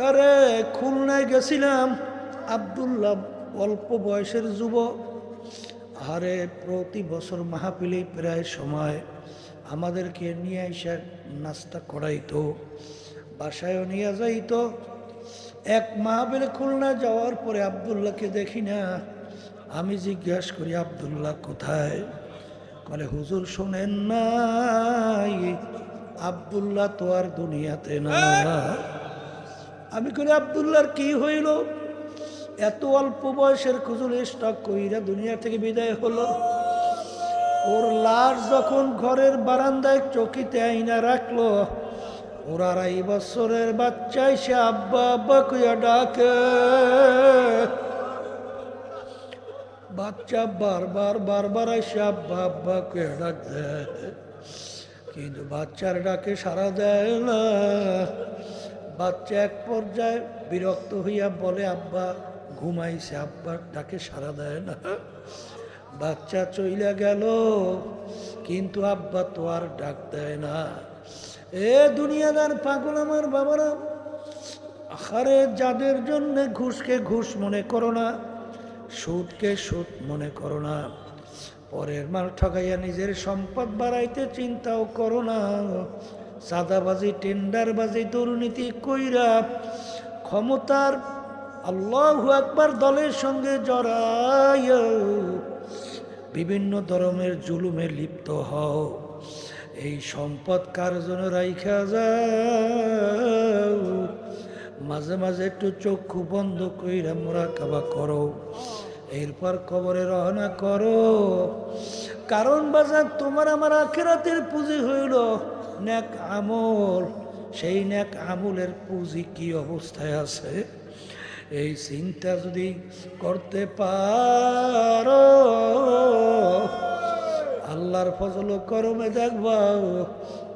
আরে খুলনায় গেছিলাম, আব্দুল্লাহ অল্প বয়সের যুবক। আরে প্রতি বছর মাহফিলে প্রায় সময় আমাদেরকে নিয়ে এসে নাস্তা করাইতো, বাসায়ও নিয়ে যাইতো। এক মাহফিলে খুলনা যাওয়ার পরে আব্দুল্লাহকে দেখি না। আমি জিজ্ঞাসা করি, আব্দুল্লাহ কোথায়? বলে, হুজুর শোনেন নাই, আব্দুল্লাহ তো আর দুনিয়াতে না। আমি করি, আব্দুল্লাহর কি হইল? এত অল্প বয়সের খুজুর স্টক কইরা দুনিয়া থেকে বিদায় হলো। ওর লাশ যখন ঘরের বারান্দায় চকিতে আইনা রাখলো, ওর 2.5 বছরের বাচ্চা এসে আব্বা আব্বা কইয়া ডাকে। বাচ্চা বারবার এসে আব্বা আব্বা কইয়া ডাক দেয়, কিন্তু বাচ্চার ডাকে সাড়া দেয় না। বাচ্চা এক পর্যায়ে বিরক্ত হইয়া বলে, আব্বা ঘুমাইছে, আব্বার ডাকে সাড়া দেয় না। বাচ্চা চইলা গেল, কিন্তু আব্বা তো আর ডাক দেয় না। এ দুনিয়াদার পাগল আমার বাবারা, আরে যাদের জন্য ঘুষকে ঘুষ মনে করো না, সুদকে সুদ মনে করো না, পরের মাল ঠকাইয়া নিজের সম্পদ বাড়াইতে চিন্তাও করো না, চাঁদাবাজি টেন্ডারবাজি দুর্নীতি কইরা ক্ষমতার আল্লাহু আকবার দলের সঙ্গে জড়াইয়া বিভিন্ন ধরনের জুলুমে লিপ্ত হও। এই সম্পদ কার জন্য রাইখা যাও। মাঝে মাঝে একটু চক্ষু বন্ধ কইরা মুরাকাবা করো, এরপর কবরে রওনা করো। কারণ বাজার তোমার আমার আখিরাতের পুঁজি হইল নেক আমল। সেই নেক আমলের পুঁজি কি অবস্থায় আছে, এই চিন্তা যদি করতে পারো, আল্লাহর ফজল করমে দেখবা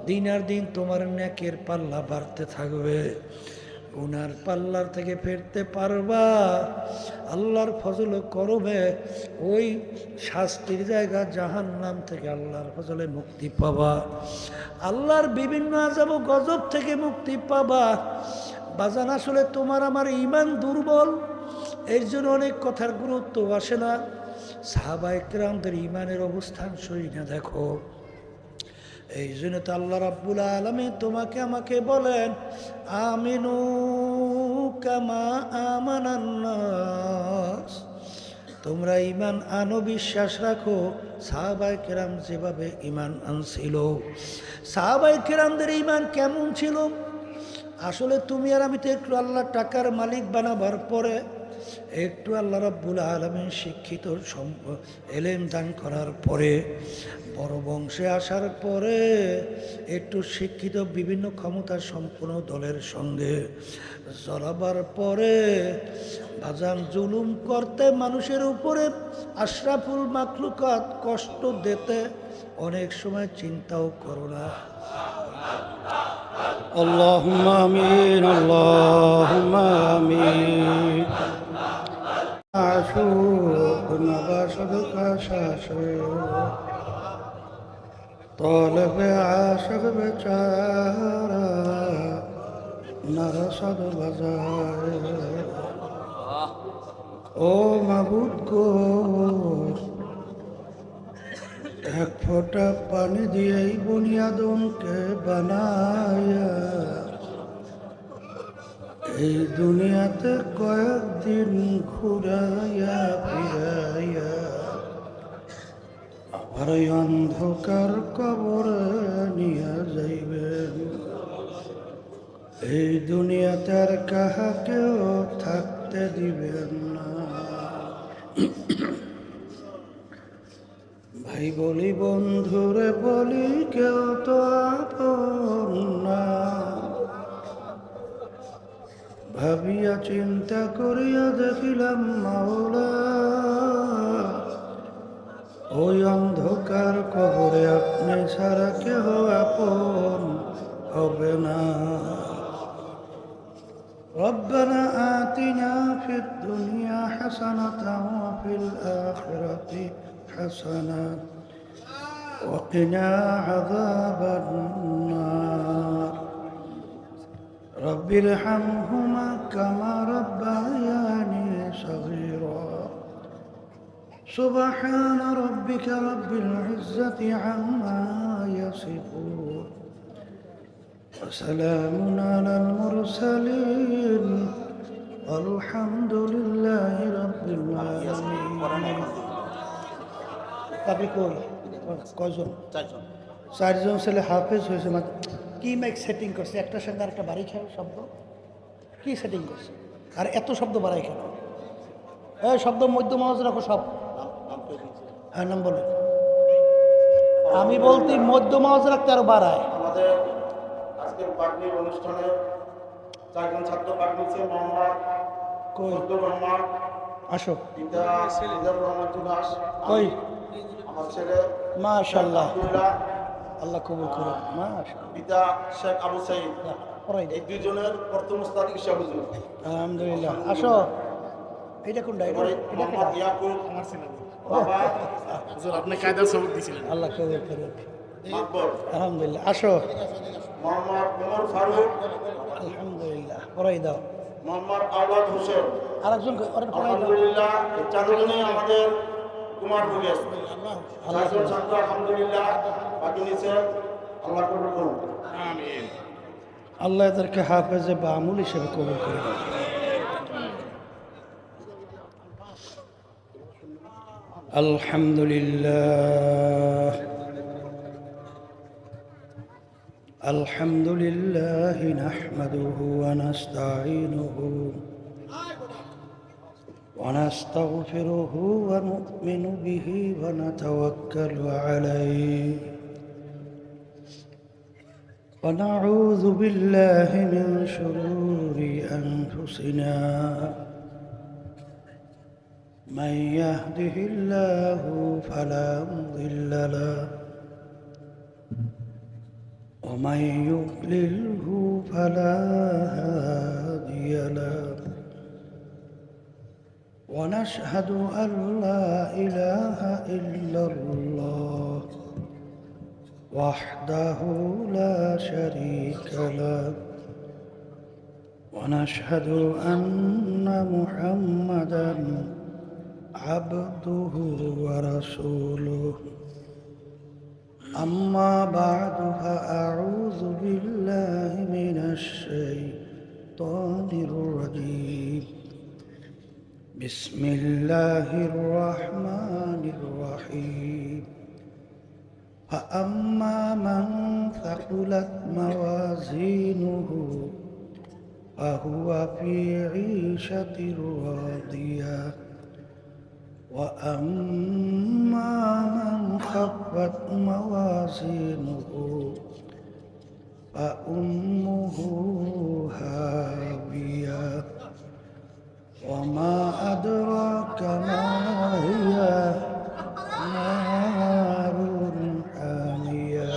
দিন আর দিন তোমার নেকের পাল্লা বাড়তে থাকবে। গুনার পাল্লার থেকে ফিরতে পারবা, আল্লাহর ফজল করবে ওই শাস্তির জায়গা জাহান্নাম থেকে আল্লাহর ফজলে মুক্তি পাবা, আল্লাহর বিভিন্ন আযাব ও গজব থেকে মুক্তি পাবা। বাজান আসলে তোমার আমার ঈমান দুর্বল, এর জন্য অনেক কথার গুরুত্ব আসে না। সাহাবায়ে কেরামদের ঈমানের অবস্থান সই না দেখো। এই জন্য তো আল্লাহ রাব্বুল আলামিন তোমাকে আমাকে বলেন, আমিনু কামা আমানান নাস, তোমরা ঈমান আনো, বিশ্বাস রাখো সাহাবায়ে কেরাম যেভাবে ঈমান আনছিল। সাহাবায়ে কেরামদের ঈমান কেমন ছিল? আসলে তুমি আর আমি তো একটু আল্লাহ টাকার মালিক বানাবার পরে, একটু আল্লাহ রাব্বুল আলামিন শিক্ষিত এলেম দান করার পরে, বড় বংশে আসার পরে, একটু শিক্ষিত বিভিন্ন ক্ষমতা সম্পন্ন দলের সঙ্গে জড়াবার পরে, বাজান জুলুম করতে মানুষের উপরে আশরাফুল মাখলুকাত কষ্ট দিতে অনেক সময় চিন্তাও করো না। আল্লাহুম্মা আমিন, আল্লাহুম্মা আমিন। আশুক নবাসদ কাশাশে তলবে আশক বেচারা নরসদ বাজায়। ও মাবুদ গো, এক ফোঁটা পানি দিয়েই বুনিয়াদমকে বানায়া এই দুনিয়াতে কয়েকদিন ঘুরাইয়া ফিরাইয়া আবার এই অন্ধকার কবরে নিয়ে যাইবেন। এই দুনিয়াতে আর কাহাকেও থাকতে দিবেন না। ভাই বলি বন্ধুরে বলি, কেউ তো আপন না। ভাবিয়া চিন্তা করিয়া দেখিলাম মাওলা, ওই অন্ধকার কবরে আপনি ছাড়া কেহ আপন হবে না। রব্বানা আতিনা ফিদ দুনিয়া হাসানাতাও ওয়া ফিল আখিরাতি হাসানাত ওয়া কিনা আযাবান নার। رب ارحمهما كما ربياني صغيرا سبحان ربك رب العزة عما يصفون وسلام على المرسلين والحمد لله رب العالمين আপনি কয়জন চারজন ছেলে হাফেজ হয়েছে কি মাইক সেটিং করছে একটার সঙ্গে আরেকটা বাড়ি খেয়ে শব্দ কি সেটিং করছে আর এত শব্দ বাড়াই কেন এই শব্দ মধ্যম আওয়াজ রাখো সব হ্যাঁ নাম বলে আমি বলতে মধ্যম আওয়াজ রাখতে আরো বাড়ায় আমাদের আজকের পাগড়ির অনুষ্ঠানে চারজন ছাত্র পাগড়ি নিচ্ছে মোহাম্মদ ফজলুর রহমান আসো পিতা সিদ্ধার্থ রহমান জুনাস কই আমার ছেলে মাশাআল্লাহ আব্দুল্লাহ আল্লাহ কবুল করুন মাশাআল্লাহ পিতা শেখ আবু সাইদ পড়াই দে এই দুইজনের প্রথম উস্তাদ ইশা হুজুর আলহামদুলিল্লাহ আসো এটা কোনটা এটা মোহাম্মদ ইয়াকুব আমার ছেলে বাবা হুজুর আপনি কায়দা সবক দিছিলেন আল্লাহ কবুল করুন মাকবর আলহামদুলিল্লাহ আসো মোহাম্মদ ওমর ফারুক আলহামদুলিল্লাহ পড়াই দাও মোহাম্মদ আওয়াজ হোসেন আরেকজন পড়াই দাও আলহামদুলিল্লাহ এই চারজনই আমাদের কুমার প্রবেশ চারজন ছাত্র আলহামদুলিল্লাহ বাকি নিচ্ছে আল্লাহ কবুল করুন আমিন আল্লাহ এদেরকে হাফেজে বা আমুল হিসেবে কবুল করে দেন আলহামদুলিল্লাহ আলহামদুলিল্লাহ নাহমাদুহু ওয়া নাস্তাঈনুহু ونستغفره ونؤمن به ونتوكل عليه ونعوذ بالله من شرور أنفسنا من يهده الله فلا مضل له ومن يضلله فلا هادي له ونشهد أن لا إله إلا الله وحده لا شريك له ونشهد أن محمدًا عبده ورسوله أما بعد فأعوذ بالله من الشيطان الرجيم بسم الله الرحمن الرحيم فأما من ثقلت موازينه فهو في عيشة راضية وأما من خفت موازينه فأمه هاوية وما أدراك ما هي نار حامية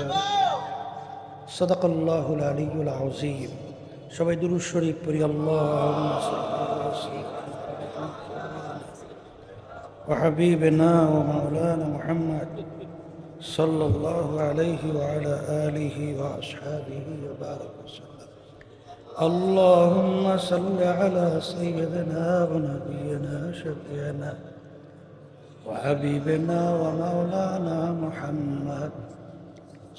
صدق الله العلي العظيم সবাই দুরূদ শরীফ পড়ি আল্লাহুম্মা সাল্লি আলা সাইয়্যিদিনা ওয়া হাবিবিনা ওয়া মাওলানা মুহাম্মদ সাল্লাল্লাহু আলাইহি ওয়া আলা আলিহি ওয়া আসহাবিহি ওয়া বারাক ওয়াসাল্লাম اللهم صل على سيدنا ونبينا شفيعنا وحبيبنا ومولانا محمد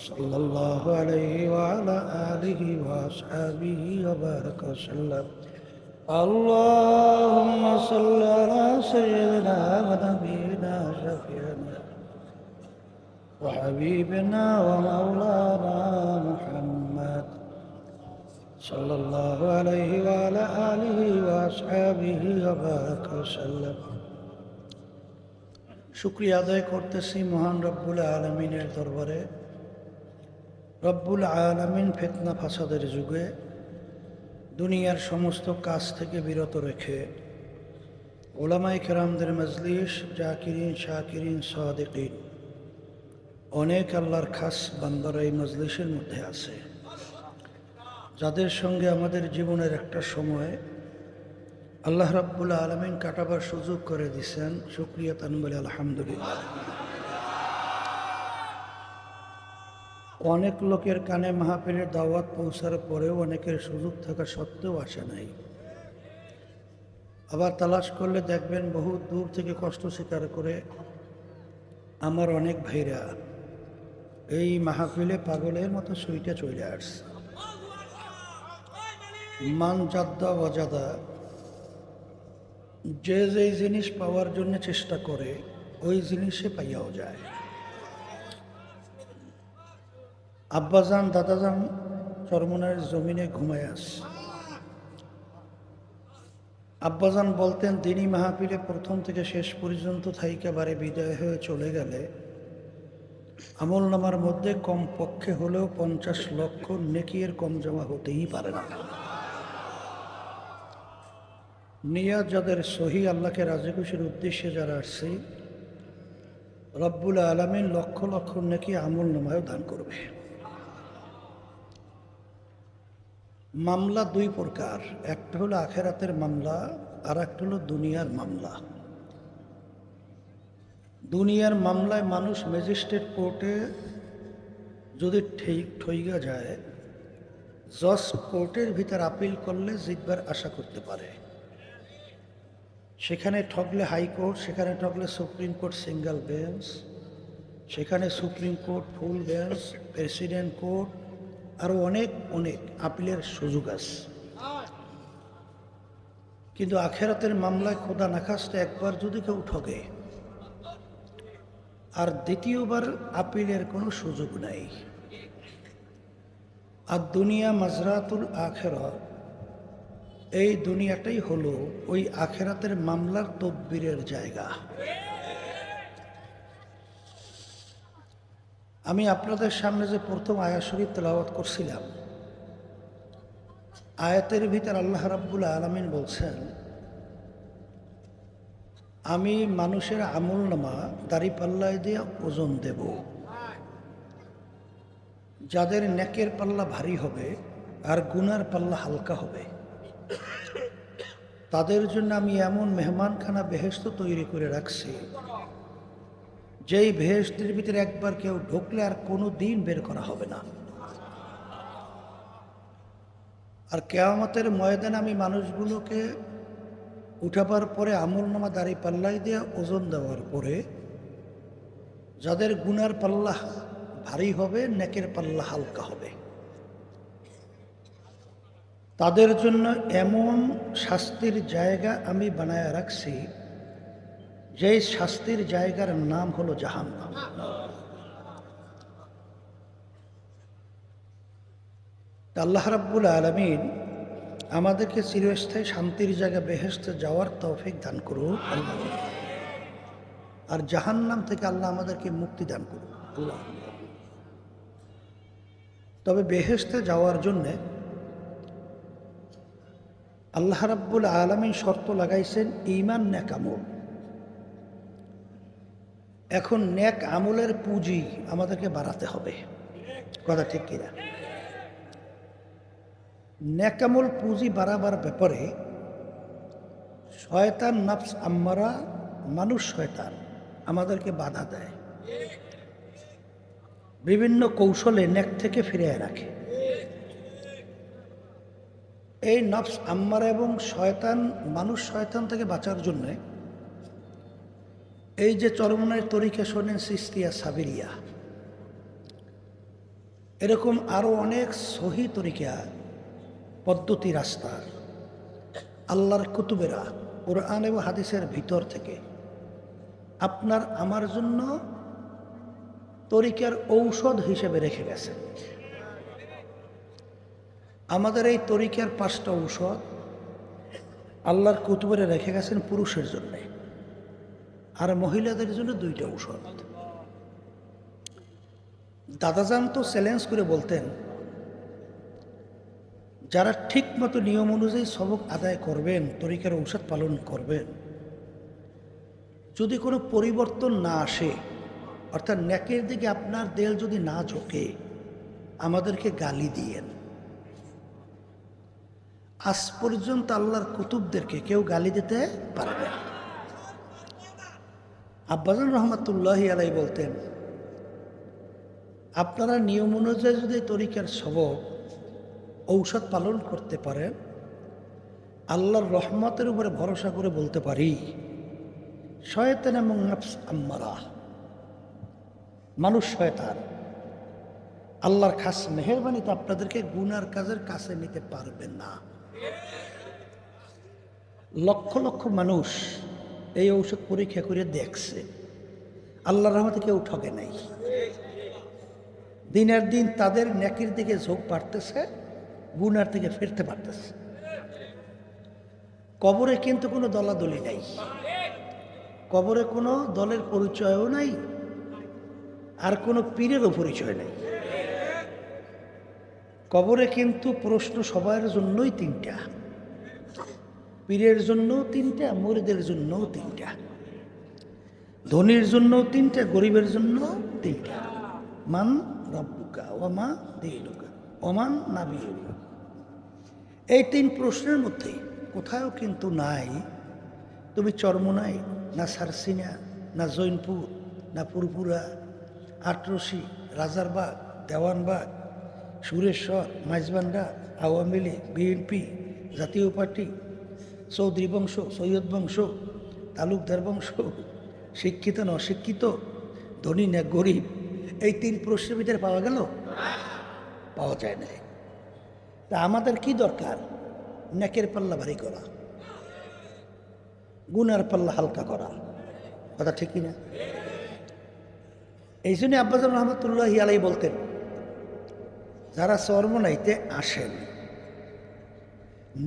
صلى الله عليه وعلى آله وأصحابه وبارك وسلم اللهم صل على سيدنا ونبينا شفيعنا وحبيبنا ومولانا محمد صلى الله عليه وعلى آله وأصحابه وبارك وسلم শুকরিয়া আদায় করতেছি মহান রব্বুল আলামিনের দরবারে। রব্বুল আলামিন ফিতনা ফাসাদের যুগে দুনিয়ার সমস্ত কাজ থেকে বিরত রেখে উলামায়ে কেরামদের মজলিস, জাকিরিন, শাকিরিন, সাদিকিন অনেক আল্লাহর খাস বান্দারা এই মজলিসের মধ্যে আছে, যাদের সঙ্গে আমাদের জীবনের একটা সময় আল্লাহ রাব্বুল আলামিন কাটাবার সুযোগ করে দিয়েছেন। শুকরিয়া তান বলে আলহামদুলিল্লাহ। অনেক লোকের কানে মাহফিলের দাওয়াত পৌঁছার পরেও অনেকের সুযোগ থাকা সত্ত্বেও আসে নাই। আবার তালাশ করলে দেখবেন বহু দূর থেকে কষ্ট স্বীকার করে আমার অনেক ভাইরা এই মাহফিলে পাগলের মতো সুইটা চলে আসছে। মান জাদ্দা ওয়াজাদা, যে যেই জিনিস পাওয়ার জন্য চেষ্টা করে ওই জিনিসে পাইয়াও যায়। আব্বাজান দাদাজান চরমনার জমিনে ঘুমায় আস। আব্বাজান বলতেন দিনই মাহফিলে প্রথম থেকে শেষ পর্যন্ত থাইকা বারে বিদায় হয়ে চলে গেলে আমল নামার মধ্যে কম পক্ষে হলেও 50 লক্ষ নেকির কম জমা হতেই পারে না। নিয়াত যাদের সহি, আল্লাহকে রাজি খুশির উদ্দেশ্যে যারা আসছে, রব্বুল আলামিন লক্ষ লক্ষ নেকি আমল নামায়ও দান করবে। মামলা দুই প্রকার, একটা হলো আখেরাতের মামলা আর একটা হলো দুনিয়ার মামলা। দুনিয়ার মামলায় মানুষ ম্যাজিস্ট্রেট কোর্টে যদি ঠইগা যায়, জজ কোর্টের ভিতর আপিল করলে জিতবার আশা করতে পারে। সেখানে ঠকলে হাইকোর্ট, সেখানে ঠকলে সুপ্রিম কোর্ট সিঙ্গেল বেঞ্চ, সেখানে সুপ্রিম কোর্ট ফুল বেঞ্চ, প্রেসিডেন্ট কোর্ট, আরও অনেক অনেক আপিলের সুযোগ আছে। কিন্তু আখেরাতের মামলায় খোদা নাখাস্তে একবার যদি কেউ ঠকে আর দ্বিতীয়বার আপিলের কোনো সুযোগ নাই। আর দুনিয়া মাজরাতুল আখেরা, এই দুনিয়াটাই হলো ওই আখেরাতের মামলার তদবিরের জায়গা। আমি আপনাদের সামনে যে প্রথম আয়াত শরীফ তেলাওয়াত করছিলাম, আয়াতের ভিতর আল্লাহ রাব্বুল আলামিন বলছেন, আমি মানুষের আমল নামা দাড়িপাল্লায় দিয়ে ওজন দেব। যাদের নেকের পাল্লা ভারী হবে আর গুনার পাল্লা হালকা হবে, তাদের জন্য আমি এমন মেহমানখানা বেহেশত তৈরি করে রাখছি, যেই বেহেশতের ভিতরে একবার কেউ ঢুকলে আর কোনো দিন বের করা হবে না। আর কিয়ামতের ময়দানে আমি মানুষগুলোকে উঠাবার পরে আমলনামা দাড়ি পাল্লাই দিয়ে ওজন দেওয়ার পরে যাদের গুনার পাল্লা ভারী হবে, নেকের পাল্লা হালকা হবে, তাদের জন্য এমন শাস্তির জায়গা আমি বানায় রাখছি, যেই শাস্তির জায়গার নাম হলো জাহান্নাম। আল্লাহ রাব্বুল আলামিন আমাদেরকে চিরস্থায়ী শান্তির জায়গা বেহেশতে যাওয়ার তৌফিক দান করুন, আর জাহান্নাম থেকে আল্লাহ আমাদেরকে মুক্তি দান করুন। তবে বেহেশতে যাওয়ার জন্যে আল্লাহ রাব্বুল আলামিন শর্ত লাগাইছেন ঈমান, নেক আমল। এখন নেক আমলের পুঁজি আমাদেরকে বাড়াতে হবে, কথা ঠিক কিনা? নেক আমল পুঁজি বাড়াবার ব্যাপারে শয়তান, নফস আম্মারা, মানুষ শয়তান আমাদেরকে বাধা দেয়, বিভিন্ন কৌশলে নেক থেকে ফিরিয়ে রাখে। এই নফস আম্মারা এবং শয়তান, মানুষ শয়তান থেকে বাঁচার জন্যে এই যে চরমনের তরিকা শোনেন, সিস্তিয়া, সাবিরিয়া, এরকম আরও অনেক সহি তরিকা, পদ্ধতি, রাস্তা আল্লাহর কুতুবেরা কোরআন এবং হাদিসের ভিতর থেকে আপনার আমার জন্য তরিকার ঔষধ হিসেবে রেখে গেছে। আমাদের এই তরিকার 5টা ঔষধ আল্লাহর কুতুবেরা রেখে গেছেন পুরুষের জন্য, আর মহিলাদের জন্য 2টা ঔষধ। দাদাজান তো চ্যালেঞ্জ করে বলতেন, যারা ঠিক মতো নিয়ম অনুযায়ী সবক আদায় করবেন, তরিকার ঔষধ পালন করবেন, যদি কোনো পরিবর্তন না আসে, অর্থাৎ নেকের দিকে আপনার দেল যদি না ঝোঁকে, আমাদেরকে গালি দিয়েন। আজ পর্যন্ত আল্লাহর কুতুবদেরকে কেউ গালি দিতে পারবে না। আব্বাজান রহমাতুল্লাহি আলাই বলতেন, আপনারা নিয়ম অনুযায়ী যদি তরিকার সবক ঔষধ পালন করতে পারেন, আল্লাহর রহমতের উপরে ভরসা করে বলতে পারি, শয়তান এবং নফস আম্মারা, মানুষ শয়তান, আল্লাহর খাস মেহেরবানিতে আপনাদেরকে গুনার কাজের কাছে নিতে পারবেন না। লক্ষ লক্ষ মানুষ এই ঔষধ পরীক্ষা করে দেখছে, আল্লাহর রহমতে কেউ ঠকে নাই। দিনের দিন তাদের নেকির দিকে ঝোঁক বাড়তেছে, গুনার থেকে ফিরতে পারতেছে। কবরে কিন্তু কোনো দলাদলি নাই, কবরে কোনো দলের পরিচয়ও নাই, আর কোনো পীরেরও পরিচয় নাই। কবরে কিন্তু প্রশ্ন সবার জন্যই তিনটা, পীরের জন্যও তিনটা, মুরিদের জন্যও তিনটা, ধনীর জন্যও তিনটা, গরিবের জন্য তিনটা। মান রব্বুকা ওমা দীনুকা ওমান নাবিয়ুকা। এই তিন প্রশ্নের মধ্যে কোথাও কিন্তু নাই তুমি চরমোনাই, না সারসিনা, না জৈনপুর, না পুরপুরা, আটরশি, রাজারবাগ, দেওয়ানবাগ, সুরেশ্বর, মাইজবান্ডা, আওয়ামী লীগ, বিএনপি, জাতীয় পার্টি, চৌধুরী বংশ, সৈয়দ বংশ, তালুকদার বংশ, শিক্ষিত না অশিক্ষিত, ধনী না গরিব, এই তিন প্রশ্নের ভিতরে পাওয়া গেল? পাওয়া যায় না। তা আমাদের কি দরকার? নেকের পাল্লা ভারী করা, গুনার পাল্লা হালকা করা। কথা ঠিক কিনা? এই জন্য আব্বাজান রহমতুল্লাহ আলাই বলতেন, যারা চরমোনাইতে আসেন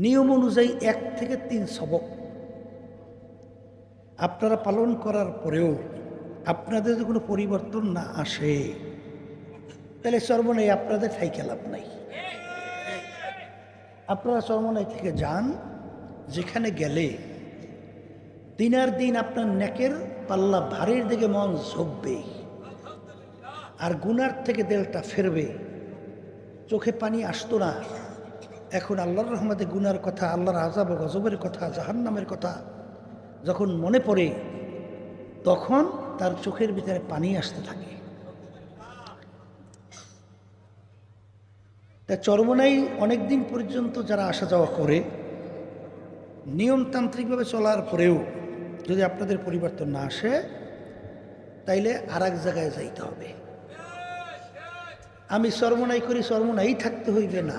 নিয়ম অনুযায়ী 1 থেকে 3 সবক আপনারা পালন করার পরেও আপনাদের যদি কোনো পরিবর্তন না আসে, তাহলে চরমোনাই আপনাদের ঠাইকে লাভ নাই। আপনারা চরমোনাই থেকে যান, যেখানে গেলে দিনার দিন আপনার নেকের পাল্লা ভারীর দিকে মন ঝুঁকবে, আর গুনার থেকে দেলটা ফেরবে। চোখে পানি আসতো না, এখন আল্লাহর রহমতে গুনার কথা, আল্লাহর আযাব ও গজবের কথা, জাহান্নামের কথা যখন মনে পড়ে, তখন তার চোখের ভিতরে পানি আসতে থাকে। তা চরমোনাই অনেক দিন পর্যন্ত যারা আসা যাওয়া করে, নিয়মতান্ত্রিকভাবে চলার পরেও যদি আপনাদের পরিবর্তন না আসে, তাইলে আর এক জায়গায় যাইতে হবে। আমি চরমোনাই করি, চরমোনাই থাকতে হইবে না।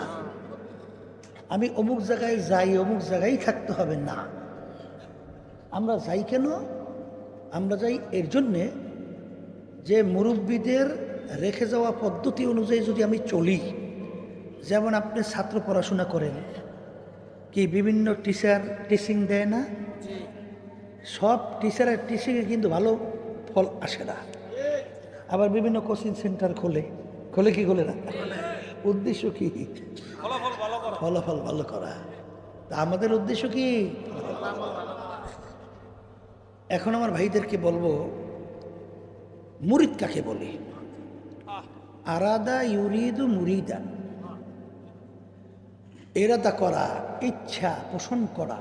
আমি অমুক জায়গায় যাই, অমুক জায়গায় থাকতে হবে না। আমরা যাই কেন? আমরা যাই এর জন্যে যে মুরব্বীদের রেখে যাওয়া পদ্ধতি অনুযায়ী যদি আমি চলি। যেমন আপনি ছাত্র পড়াশোনা করেন, কি বিভিন্ন টিচার টিচিং দেয় না? সব টিচারের টিচিংয়ে কিন্তু ভালো ফল আসে না। আবার বিভিন্ন কোচিং সেন্টার খোলে, খোলে কি খোলে না? উদ্দেশ্য কি? ফলাফল ভালো করা। তা আমাদের উদ্দেশ্য কি? এখন আমার ভাইদেরকে বলবো, মুরিদ কাকে বলে? আরাদা ইউরিদু মুরিদান, এরাদা করা, ইচ্ছা পোষণ করা।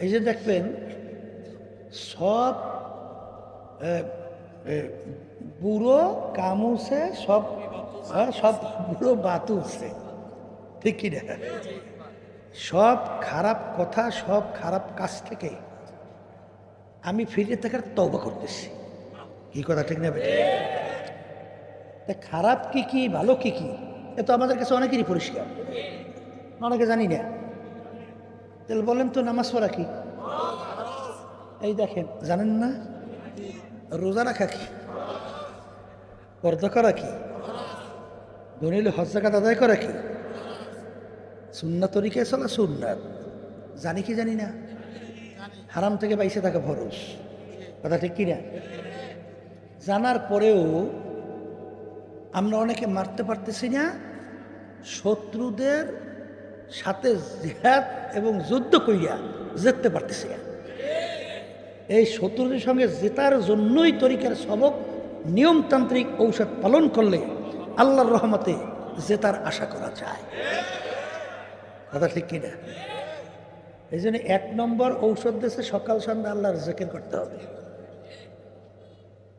এই যে দেখবেন সব বুড়ো কামুছে, সব সব বুড়ো বাতুছে, ঠিক কি না? সব খারাপ কথা, সব খারাপ কাজ থেকে আমি ফিরে থাকার তওবা করতেছি। কি কথা ঠিক না? তা খারাপ কি কি, ভালো কি কি, এ তো আমাদের কাছে অনেকেরই পরিষ্কার, অনেকে জানি না। তাহলে বলেন তো নামাজ পড়া কি? এই দেখেন, জানেন না? রোজা রাখা কি? পর্দা করা কি? দলিল হজ যাকাত আদায় করা কি? সুন্নাত তরিকায় চলা সুন্নাত। জানি কি জানি না? হারাম থেকে বাইসে থাকা ফরজ। কথা ঠিক কিনা? জানার পরেও আমরা অনেকে মারতে পারতেছি না, শত্রুদের সাথে জিহাদ এবং যুদ্ধ কইরা জিততে পারতেছি না। এই শত্রুদের সঙ্গে জেতার জন্যই তরিকার সবক, নিয়মতান্ত্রিক ঔষধ পালন করলে আল্লাহর রহমতে জেতার আশা করা যায়। কথা ঠিক কিনা? এই জন্য 1 নম্বর ঔষধ দেশে সকাল সন্ধ্যা আল্লাহর জিকির করতে হবে।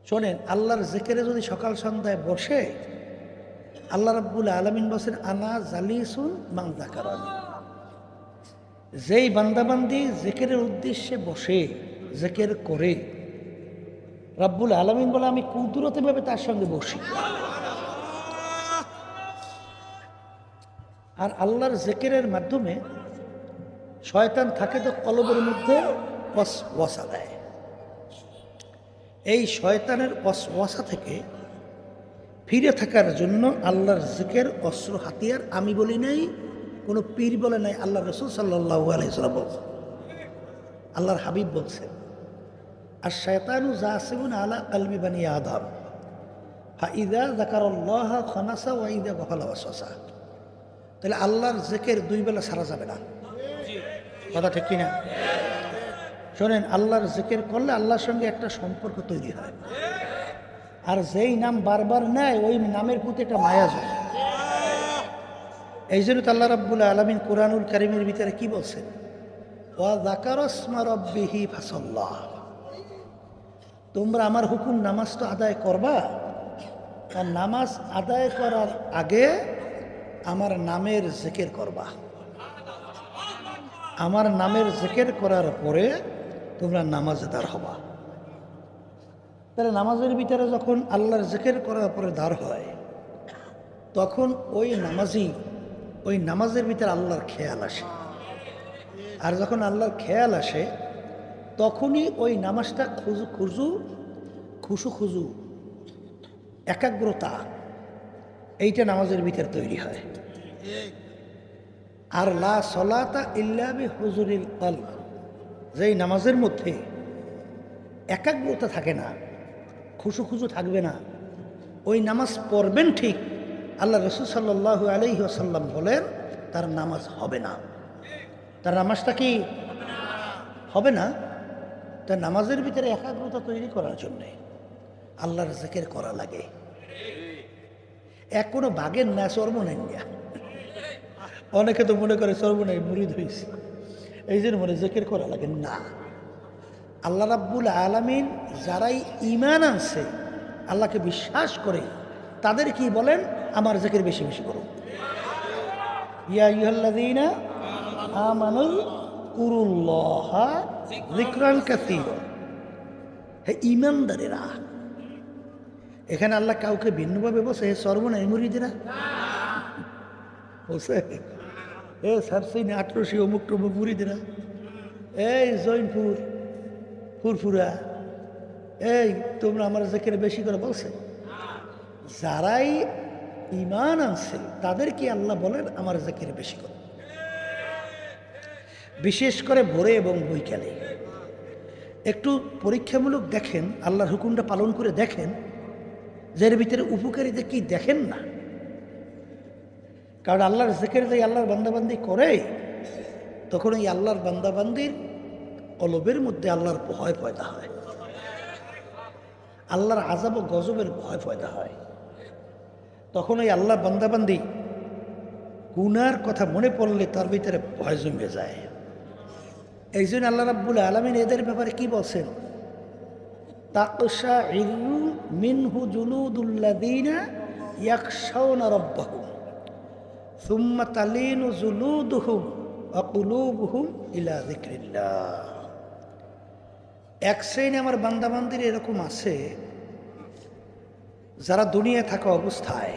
শোনেন, আল্লাহর জিকিরে যদি সকাল সন্ধ্যায় বসে, আল্লাহ রাব্বুল আলামিন বলেন আনা জালিসুন মান যাকারানি। যেই বান্দাবান্দি জিকিরের উদ্দেশ্যে বসে জিকির করে, রাব্বুল আলামিন বলে আমি কুদরতিভাবে তার সঙ্গে বসি। আর আল্লাহর জিকিরের মাধ্যমে শয়তান থাকে তো কলবের মধ্যে ওয়াসওয়াসা দেয়। এই শয়তানের ওয়াসওয়াসা থেকে ফিরে থাকার জন্য আল্লাহর জিকির অস্ত্র হাতিয়ার। আমি বলি নাই, কোনো পীর বলে নাই, আল্লাহ রাসূল সাল্লাল্লাহু আলাইহি ওয়াসাল্লাম বলছেন, আল্লাহর হাবিব বলছেন, আর শয়তানু জাসিবুন আলা কলবি বানি আদম ফাইদা যাকারাল্লাহ খানাসা ওয়া ইদা গাফালা ওয়াসওয়াসা। তাহলে আল্লাহর জিকির দুই বেলা সারা যাবে না, কথা ঠিক কিনা? শোনেন, আল্লাহর জিকির করলে আল্লাহর সঙ্গে একটা সম্পর্ক তৈরি হয়, আর যেই নাম বারবার নেয় ওই নামের প্রতি একটা মায়া যায়। এই জন্য তো আল্লাহ রাব্বুল আলামিন কুরআনুল কারীমের ভিতরে কি বলছেন? ওয়া যাকারা ইসমা রাব্বিহি ফাসাল্লাহ। তোমরা আমার হুকুম নামাজ তো আদায় করবা, আর নামাজ আদায় করার আগে আমার নামের জিকির করবা। আমার নামের জিকির করার পরে তোমরা নামাজে দাঁড় হবা। তাহলে নামাজের ভিতরে যখন আল্লাহর জিকির করার পরে দাঁড় হয়, তখন ওই নামাজের ভিতরে আল্লাহর খেয়াল আসে। আর যখন আল্লাহর খেয়াল আসে, তখনই ওই নামাজটা খুশু একাগ্রতা, এইটা নামাজের ভিতরে তৈরি হয়। আর লা সলাতা ইল্লা বিহুজুরিল কলব, যেই নামাজের মধ্যে একাগ্রতা থাকে না, খুশু থাকবে না, ওই নামাজ পড়বেন ঠিক, আল্লাহ রাসূল সাল্লাল্লাহু আলাইহি ওয়াসাল্লাম বলেন তার নামাজ হবে না। তার নামাজটা কি হবে না? তার নামাজের ভিতরে একাগ্রতা তৈরি করার জন্যে আল্লাহর জিকির করা লাগে। এক কোনো বাঘের না চর্ম নেন না। অনেকে তো মনে করে চর্ম নেই, মুরিদ হয়েছে, এই জন্য মনে জিকির করা লাগে না। আল্লাহ রাব্বুল আলামিন যারাই ঈমান আনছে, আল্লাহকে বিশ্বাস করে, তাদের কি বলেন? আমার জিকির বেশি বেশি করো। ইয়া আইয়ুহাল্লাযীনা আমানু কুরুল্লাহা যিকরান কাসীরা। হে ঈমানদারেরা, এখানে আল্লাহ কাউকে ভিন্নভাবে বসে সর্বনাই মুরিদেরা বসে, এ সারসিন 1800 অমুক টমুক মুরিদেরা, এই জৈনপুর ফুরফুরা, এই তোমরা আমার জিকির বেশি করে বলছে। যারাই ঈমান আনছে তাদের কি আল্লাহ বলেন আমার জিকির বেশি করে, বিশেষ করে ভোরে এবং বৈকালে। একটু পরীক্ষামূলক দেখেন, আল্লাহর হুকুমটা পালন করে দেখেন, যে এর ভিতরে উপকারিতা কি দেখেন না। কারণ আল্লাহর জিকির যে আল্লাহর বান্দাবান্দি করে, তখন এই আল্লাহর বান্দাবান্দির কলবের মধ্যে আল্লাহর ভয় পয়দা হয়, আল্লাহর আযাব ও গজবের ভয় পয়দা হয়। তখন ওই আল্লাহর বান্দাবান্দি গুনার কথা মনে পড়লে তার ভিতরে ভয় জমে যায়। এই জন্য আল্লাহ রাব্বুল আলামিন এদের ব্যাপারে কি বলছেন? তাকশাইরু মিনহু জুলুদুল্লাযীনা ইয়াখশাউনা রাব্বাহুম সুম্মা তালিনু জুলুদুহুম ওয়া কুলুবুহুম ইলা যিকরিল্লাহ। এক শ্রেণী আমার বান্দাবান্দির এরকম আছে, যারা দুনিয়ায় থাকা অবস্থায়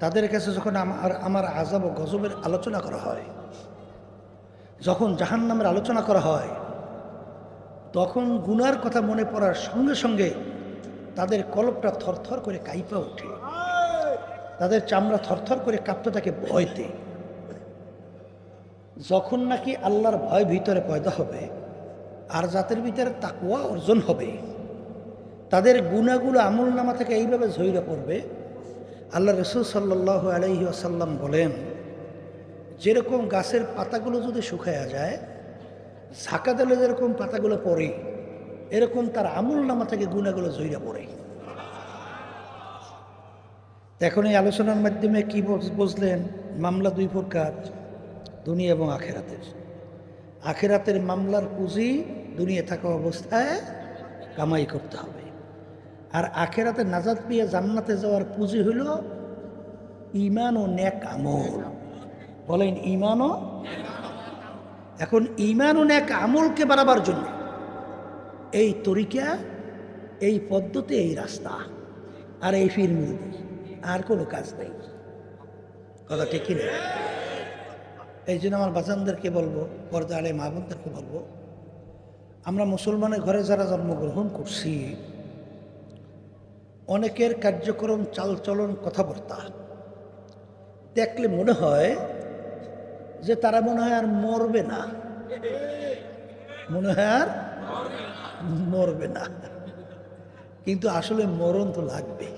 তাদের কাছে যখন আমার আযাব ও গজবের আলোচনা করা হয়, যখন জাহান্নামের আলোচনা করা হয়, তখন গুনার কথা মনে পড়ার সঙ্গে সঙ্গে তাদের কলবটা থরথর করে কাঁপা ওঠে, তাদের চামড়া থরথর করে কাঁপতে থাকে ভয়তে। যখন নাকি আল্লাহর ভয় ভিতরে পয়দা হবে আর জাতের ভিতরে তাকওয়া অর্জন হবে, তাদের গুনাহগুলো আমলনামা থেকে এইভাবে ঝইরা পড়বে। আল্লাহ রাসূল সাল্লাল্লাহু আলাইহি ওয়াসাল্লাম বলেন, যেরকম গাছের পাতাগুলো যদি শুকায়া যায়, ঝাঁকা দিলে যেরকম পাতাগুলো পড়ে, এরকম তার আমলনামা থেকে গুনাহগুলো ঝইরা পড়ে। এখন এই আলোচনার মাধ্যমে কি বুঝলেন? মামলা দুই প্রকার, দুনিয়া এবং আখেরাতের। আখেরাতের মামলার পুঁজি দুনিয়া থাকা অবস্থায় কামাই করতে হবে, আর আখেরাতে নাজাত পেয়ে জান্নাতে যাওয়ার পুঁজি হইল ঈমান ও নেক আমল। বলেন ঈমান ও, এখন ঈমান ও নেক আমলকে বাড়াবার জন্য এই তরিকা, এই পদ্ধতি, এই রাস্তা আর এই ফিরমিদি, আর কোনো কাজ নেই। কথা ঠিক কিনা? এই জন্য আমার বাজানদেরকে বলবো, পর্দা আলে মা বোনদেরকে বলবো, আমরা মুসলমানের ঘরে যারা জন্মগ্রহণ করছি, অনেকের কার্যক্রম, চালচলন, কথাবার্তা দেখলে মনে হয় যে তারা মনে হয় আর মরবে না, মনে হয় আর মরবে না, কিন্তু আসলে মরণ তো লাগবে।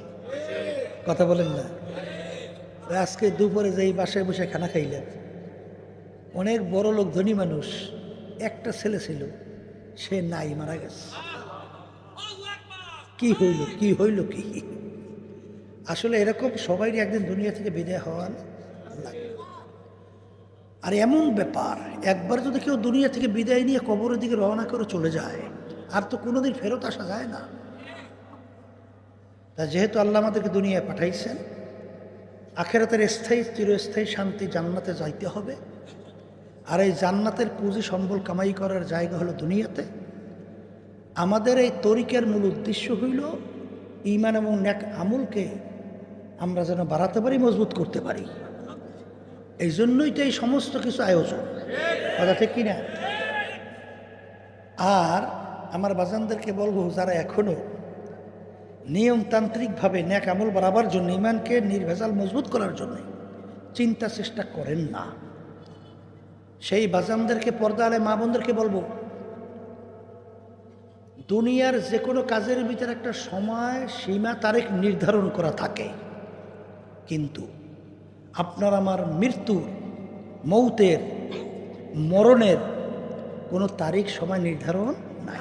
কথা বলেন না? আজকে দুপুরে যেই বাসায় বসে খানা খাইলেন, অনেক বড় লোক, ধনী মানুষ, একটা ছেলে ছিল, সে নাই, মারা গেছে। কি হইল, কি হইল, কি আসলে এরকম সবাই একদিন দুনিয়া থেকে বিদায় হওয়ার লাগে। আর এমন ব্যাপার, একবার যদি কেউ দুনিয়া থেকে বিদায় নিয়ে কবরের দিকে রওনা করে চলে যায়, আর তো কোনোদিন ফেরত আসা যায় না। তা যেহেতু আল্লাহ আমাদেরকে দুনিয়ায় পাঠাইছেন, আখেরাতের স্থায়ী, চিরস্থায়ী শান্তি জান্নাতে যাইতে হবে। আর এই জান্নাতের পুঁজি সম্বল কামাই করার জায়গা হলো দুনিয়াতে। আমাদের এই তরিকার মূল উদ্দেশ্য হইল ঈমান এবং নেক আমলকে আমরা যেন বাড়াতে পারি, মজবুত করতে পারি। এই জন্যই তো এই সমস্ত কিছু আয়োজন। কথা ঠিক কিনা? আর আমার বাজানদেরকে বলবো, যারা এখনো নিয়মতান্ত্রিকভাবে নেক আমল বাড়াবার জন্য, ঈমানকে নির্ভেজাল মজবুত করার জন্য চিন্তা চেষ্টা করেন না, সেই বাজানদেরকে, পর্দা আলে মা বোনদেরকে বলবো, দুনিয়ার যে কোনো কাজের ভিতরে একটা সময় সীমা তারিখ নির্ধারণ করা থাকে, কিন্তু আপনার আমার মৃত্যুর, মৌতের, মরণের কোনো তারিখ, সময় নির্ধারণ নাই।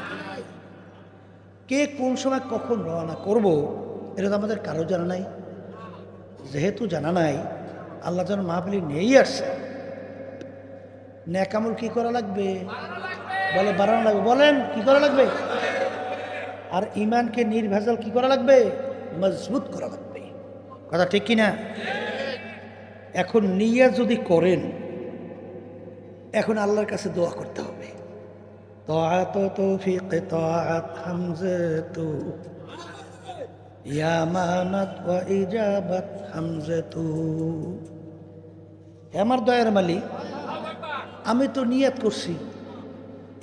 কে কোন সময় কখন রওনা করব, এটা তো আমাদের কারো জানা নাই। যেহেতু জানা নাই, আল্লাহ যেন মাহফিলে নিয়েই আসছে। নেক আমল কি করা লাগবে? বলে বাড়ানো লাগবে। বলেন কি করা লাগবে? আর ঈমানকে নির্ভেজাল কি করা লাগবে? মজবুত করা লাগবে। কথা ঠিক কিনা? এখন নিয়ত যদি করেন, এখন আল্লাহর কাছে দোয়া করতে হবে। তাআত তৌফিক তাআত হামজাতু ইয়া মানাত ওয়া ইজাবাত হামজাতু। আমার দয়ার মালিক, আমি তো নিয়ত করছি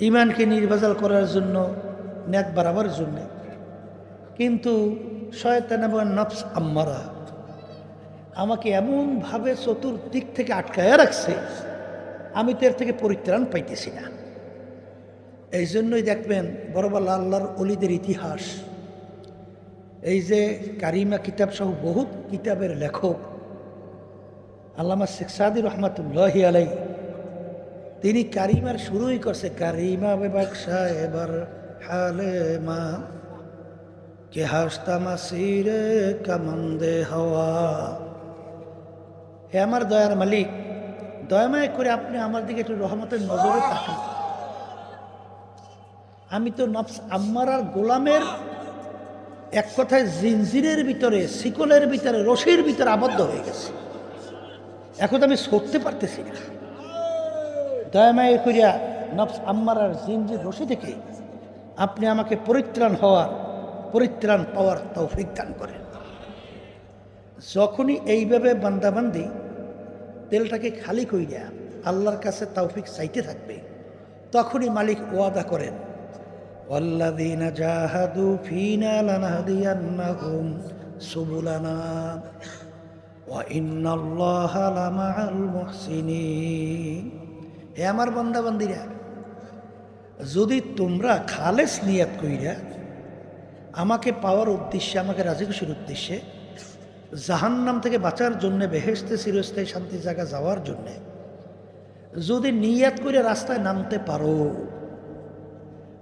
ঈমানকে নির্ভেজাল করার জন্য, নেক বাড়াবার জন্য, কিন্তু শয়তান এবং নফস আম্মারা আমাকে এমনভাবে চতুর্দিক থেকে আটকায়া রাখছে, আমি তো এর থেকে পরিত্রাণ পাইতেছি না। এই জন্যই দেখবেন বড় বড় আল্লাহর ওলিদের ইতিহাস, এই যে কারিমা কিতাব সহ বহু কিতাবের লেখক আল্লামা শেখ সাদি রহমাতুল্লাহি আলাই, তিনি কারিমার শুরুই করছে, কারিমা বেবাকশা এবার হালে মা কে হাসতা মাসিরে কামন্দে হওয়া। হে আমার দয়ার মালিক, দয়াময় করে আপনি আমার দিকে একটু রহমতের নজরে তাকান। আমি তো নফস আম্মারার গোলামের, এক কথায় জিনজিরের ভিতরে, শিকলের ভিতরে, রশির ভিতরে আবদ্ধ হয়ে গেছি। এখন আমি ছুটতে পারতেছি না। দয়াময় করিয়া নফস আম্মারার জিনজির রশি থেকে আপনি আমাকে পরিত্রাণ পাওয়ার তৌফিক দান করেন। যখনই এইভাবে বান্দাবান্দি তেলটাকে খালি কইরা আল্লাহর কাছে তৌফিক চাইতে থাকবে, তখনই মালিক ওয়াদা করেন, ওয়াল্লাযীনা জাহাদু ফীনা লানাহদিয়ান্নাহুম সুবুলানা ওয়া ইন্নাল্লাহা লামাআল মুহসিনিন। হে আমার বান্দাবান্দিরা, যদি তোমরা খালেস নিয়াত কইরা আমাকে পাওয়ার উদ্দেশ্যে, আমাকে রাজি খুশির উদ্দেশ্যে, জাহান্নাম থেকে বাঁচার জন্যে, বেহেশতে চিরস্থায়ী শান্তি জায়গা যাওয়ার জন্যে যদি নিয়াত করে রাস্তায় নামতে পারো,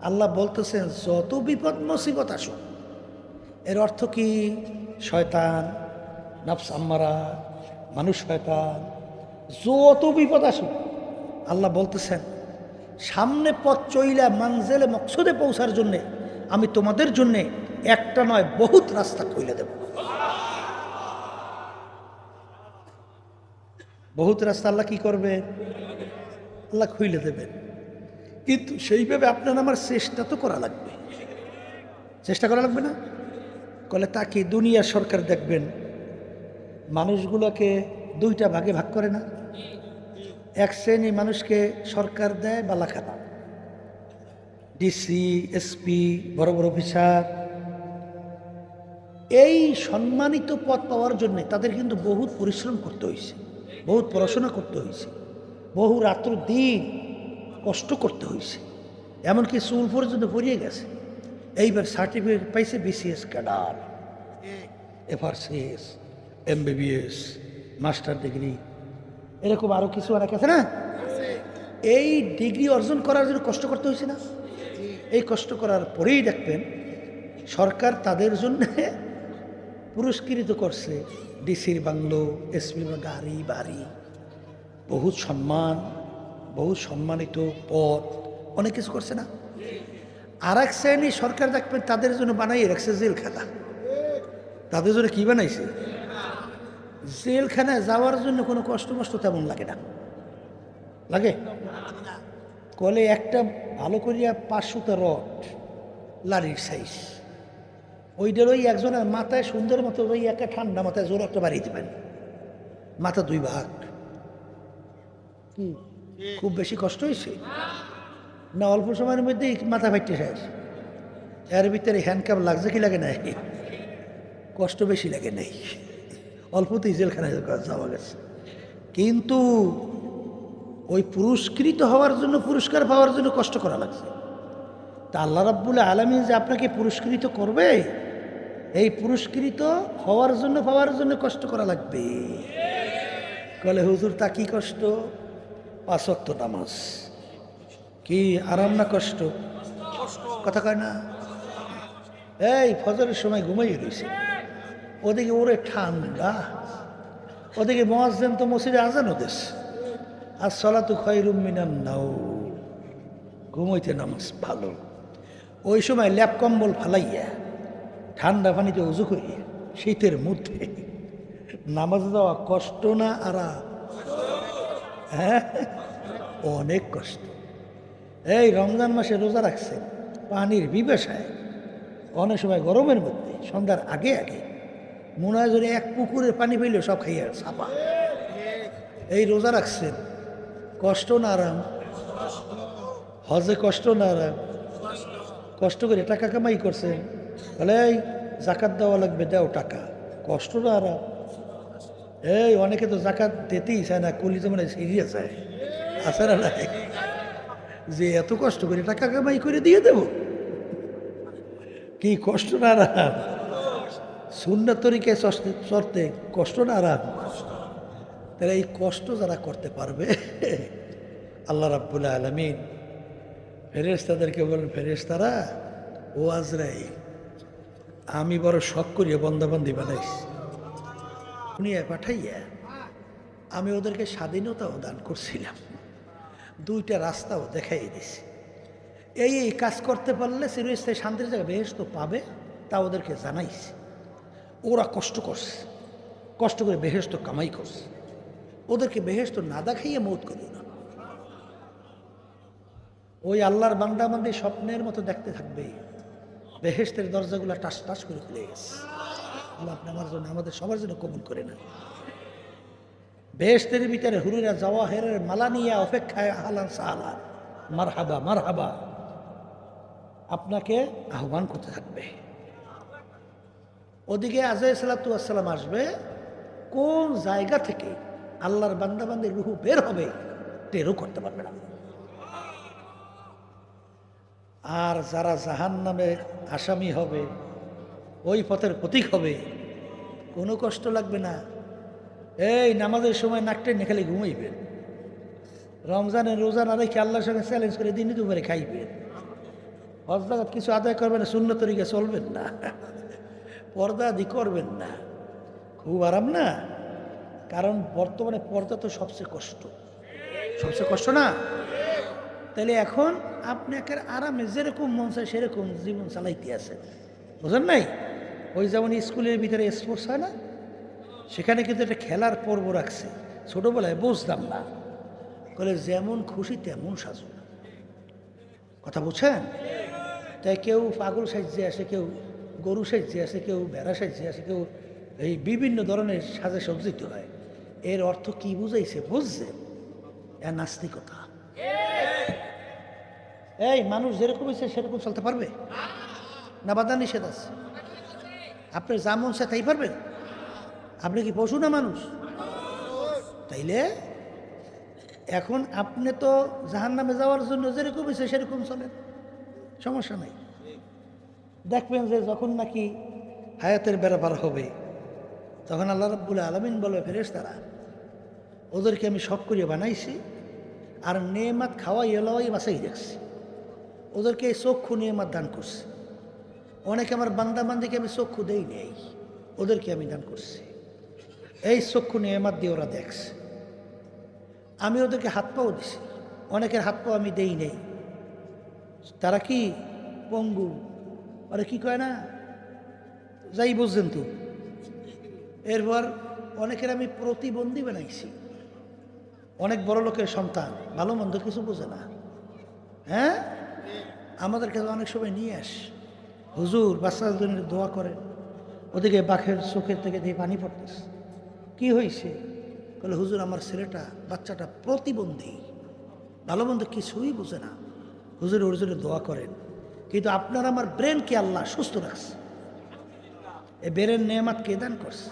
আল্লাহ বলতেছেন যত বিপদ মুসিবত আসুক, এর অর্থ কি? শয়তান, নফস আম্মারা, মানুষ, শয়তান, যত বিপদ আসুক, আল্লাহ বলতেছেন সামনে পথ চইলা মানজেলে মকসুদে পৌঁছার জন্যে আমি তোমাদের জন্যে একটা নয় বহুত রাস্তা খুলে দেব, বহুত রাস্তা আল্লাহ কি করবে, আল্লাহ খুলে দেবেন। কিন্তু সেইভাবে আপনার আমার চেষ্টা তো করা লাগবে, চেষ্টা করা লাগবে না কলে তা কি দুনিয়ার সরকার দেখবেন মানুষগুলোকে দুইটা ভাগে ভাগ করে না, এক শ্রেণী মানুষকে সরকার দেয় বালাখাতা, ডিসি এসপি বড় বড় অফিসার, এই সম্মানিত পদ পাওয়ার জন্য তাদের কিন্তু বহুত পরিশ্রম করতে হয়েছে, বহুত পড়াশোনা করতে হয়েছে, বহু রাত্র দিন কষ্ট করতে হয়েছে, এমনকি চুল পর্যন্ত পড়িয়ে গেছে। এইবার সার্টিফিকেট পাইছে BCS cadre, FRCS, MBBS, master degree, এরকম আরও কিছু অনেক আছে না। এই ডিগ্রি অর্জন করার জন্য কষ্ট করতে হয়েছে না, এই কষ্ট করার পরেই দেখবেন সরকার তাদের জন্য পুরস্কৃত করছে, ডিসির বাংলো, এসপির গাড়ি বাড়ি, বহুত সম্মান, বহু সম্মানিত পদ, অনেক কিছু করছে না। আর এক শ্রেণী সরকার দেখবেন তাদের জন্য বানাই রাখছে জেলখানা, তাদের জন্য কি বানাইছে, জেলখানায় যাওয়ার জন্য কোনো কষ্ট মষ্ট তেমন লাগে না, লাগে কলে একটা ভালো করিয়া 500 রড লাড়ির সাইজ, ওইটার ওই একজনের মাথায় সুন্দর মতো ওই একটা ঠান্ডা মাথায় জোর একটা বাড়িয়ে দেবেন, মাথা 2 ভাগ, কি খুব বেশি কষ্ট হয়েছে না, অল্প সময়ের মধ্যেই মাথা ফাইটে শেষ। এর ভিতরে হ্যান্ডকাপ লাগছে কি লাগে নাই, কষ্ট বেশি লাগে নাই, অল্পতেই জেলখানায় যাওয়া গেছে। কিন্তু ওই পুরস্কৃত হওয়ার জন্য, পুরস্কার পাওয়ার জন্য কষ্ট করা লাগছে। তা আল্লাহ রাব্বুল আলামিন যে আপনাকে পুরস্কৃত করবে, এই পুরস্কৃত হওয়ার জন্য, পাওয়ার জন্য কষ্ট করা লাগবে। বলে হুজুর তা কি কষ্ট? 5 ওয়াক্ত নামাজ কি আরাম না কষ্ট? কথা কয় না। এই ফজরের সময় ঘুমাইয়ে রয়েছে, ওদিকে ওরে ঠান্ডা, ওদিকে মুয়াজ্জিন তো মসজিদে আজানও দিছে, আর সালাতু খায়রুম মিনান নাওম, ঘুমাইতে নামাজ ভালো। ওই সময় ল্যাপ কম্বল ফালাইয়া ঠান্ডা পানিতে উজু করিয়া শীতের মধ্যে নামাজ দেওয়া কষ্ট না আরাম? হ্যাঁ, অনেক কষ্ট। এই রমজান মাসে রোজা রাখছেন পানির বিবেশায়, অনেক সময় গরমের মধ্যে সন্ধ্যার আগে আগে মনে হয় যদি এক পুকুরের পানি পেলে সব খাইয়া সাপা। এই রোজা রাখছেন, কষ্ট না আরাম? হজে কষ্ট না আরাম? কষ্ট করে টাকা কামাই করছেন, বলে এই জাকাত দেওয়া লাগবে, দাও টাকা, কষ্ট না আরাম? এই অনেকে তো জাকাত দিতেই চায় না, কলিজা মানে সিরিয়াস যায়, আছে না নাই, যে এত কষ্ট করে টাকা কামাই করে দিয়ে দেব, কি কষ্ট না আরাম? সুন্নাত তরিকায় চলতে কষ্ট না আরাম? তাহলে এই কষ্ট যারা করতে পারবে, আল্লাহ রাব্বুল আলামিন ফেরেশতাদেরকে বলেন, ফেরেশতারা ও আজরাইল, আমি বড় শখ করিয়া বন্দাবান্দি বানাইছি, দুনিয়ায় পাঠাইয়া আমি ওদেরকে স্বাধীনতাও দান করছিলাম, 2টা রাস্তাও দেখাই দিছি, এই কাজ করতে পারলে চিরস্থায়ী শান্তির জায়গায় বেহেশত পাবে, তা ওদেরকে জানাইছি। ওরা কষ্ট করছে, কষ্ট করে বেহেশত কামাই করছে, ওদেরকে বেহেশত না দেখাইয়া মৌত করি না। ওই আল্লাহর বান্দা বান্দি স্বপ্নের মতো দেখতে থাকবে, বেহেশতের দরজাগুলো টাস টাস করে খুলে গেছে। আল্লাহ আপনি আমার জন্য, আমাদের সবার জন্য কবুল করে না। বেহেশতের ভিতরে হুরুরা জাওয়াহেরের মালা নিয়ে অপেক্ষায়, আহলান সাহলান, মারহাবা মারহাবা, আপনাকে আহ্বান করতে থাকবে। ওদিকে আজরাইল সালাতু ওয়াসসালাম আসবে, কোন জায়গা থেকে আল্লাহর বান্দাবান্দির রূহ বের হবে টেরও করতে পারবে না। আর যারা জাহান্নামে আসামি হবে, ওই পথের প্রতীক হবে, কোনো কষ্ট লাগবে না। এই নামাজের সময় নাক টেনে খালি ঘুমাইবেন, রমজানের রোজা না রেখে আল্লাহর সঙ্গে চ্যালেঞ্জ করে দিনই দুপুরে খাইবেন, হজ জাকাত কিছু আদায় করবেন না, সুন্নত তরিকা চলবেন না, পর্দা আদি করবেন না, খুব আরাম না? কারণ বর্তমানে পর্দা তো সবচেয়ে কষ্ট, সবচেয়ে কষ্ট না? তাহলে এখন আপনি একের আরামে যেরকম মন চায় সেরকম জীবন চালাইতে আছেন, বুঝেন নাই? ওই যেমন স্কুলের ভিতরে স্পোর্টস হয় না, সেখানে কিন্তু একটা খেলার পর্ব রাখছে। ছোটোবেলায় বুঝতাম না, বলে যেমন খুশি তেমন সাজো। কথা বুঝছেন? তাই কেউ পাগল সাজিয়ে আসে, কেউ গরু সাজিয়ে আসে, কেউ ভেড়া সাজিয়ে আসে, কেউ এই বিভিন্ন ধরনের সাজে সজ্জিত হয়। এর অর্থ কি বুঝাইছে বুঝছে? এর নাস্তিকতা। এই মানুষ যেরকম ইচ্ছে সেরকম চলতে পারবে না? বাধা নিষেধ আছে। আপনি যেমন সে তাই পারবেন? আপনি কি পশু না মানুষ? তাইলে এখন আপনি তো জাহান্নামে যাওয়ার জন্য যেরকম ইচ্ছে সেরকম চলেন, সমস্যা নাই। দেখবেন যে যখন নাকি হায়াতের বেড়াপার হবে, তখন আল্লাহ রাব্বুল আলামিন বলবে, ফেরেশতারা ওদেরকে আমি শখ করিয়ে বানাইছি আর নেমাত খাওয়াই এলাওয়াই বাঁচাই রাখছি। ওদেরকে এই চক্ষু নেমাত দান করছি। অনেকে আমার বান্দা বান্দিকে আমি চক্ষু দেই নেই, ওদেরকে আমি দান করছি। এই চক্ষু নেমাত দিয়ে ওরা দেখছে। আমি ওদেরকে হাত পাও দিছি, অনেকের হাত পাও আমি দেই নেই। তারা কি পঙ্গু, আরে কি কয় না, যাই বুঝছেন তো। এরপর অনেকের আমি প্রতিবন্ধী বানাইছি। অনেক বড় লোকের সন্তান, ভালো মন্দ কিছু বোঝে না, হ্যাঁ, আমাদের কাছে অনেক সময় নিয়ে আস, হুজুর বাচ্চাদের জন্য দোয়া করেন। ওদিকে বাঘের চোখের থেকে দিয়ে পানি পড়তেছে। কি হয়েছে? বলে হুজুর আমার ছেলেটা, বাচ্চাটা প্রতিবন্ধী, ভালো মন্দ কিছুই বোঝে না, হুজুর ওর জন্য দোয়া করেন। কিন্তু আপনার আমার ব্রেনকে আল্লাহ সুস্থ রাখছে। এই ব্রেন নেয়ামত কে দান করছে?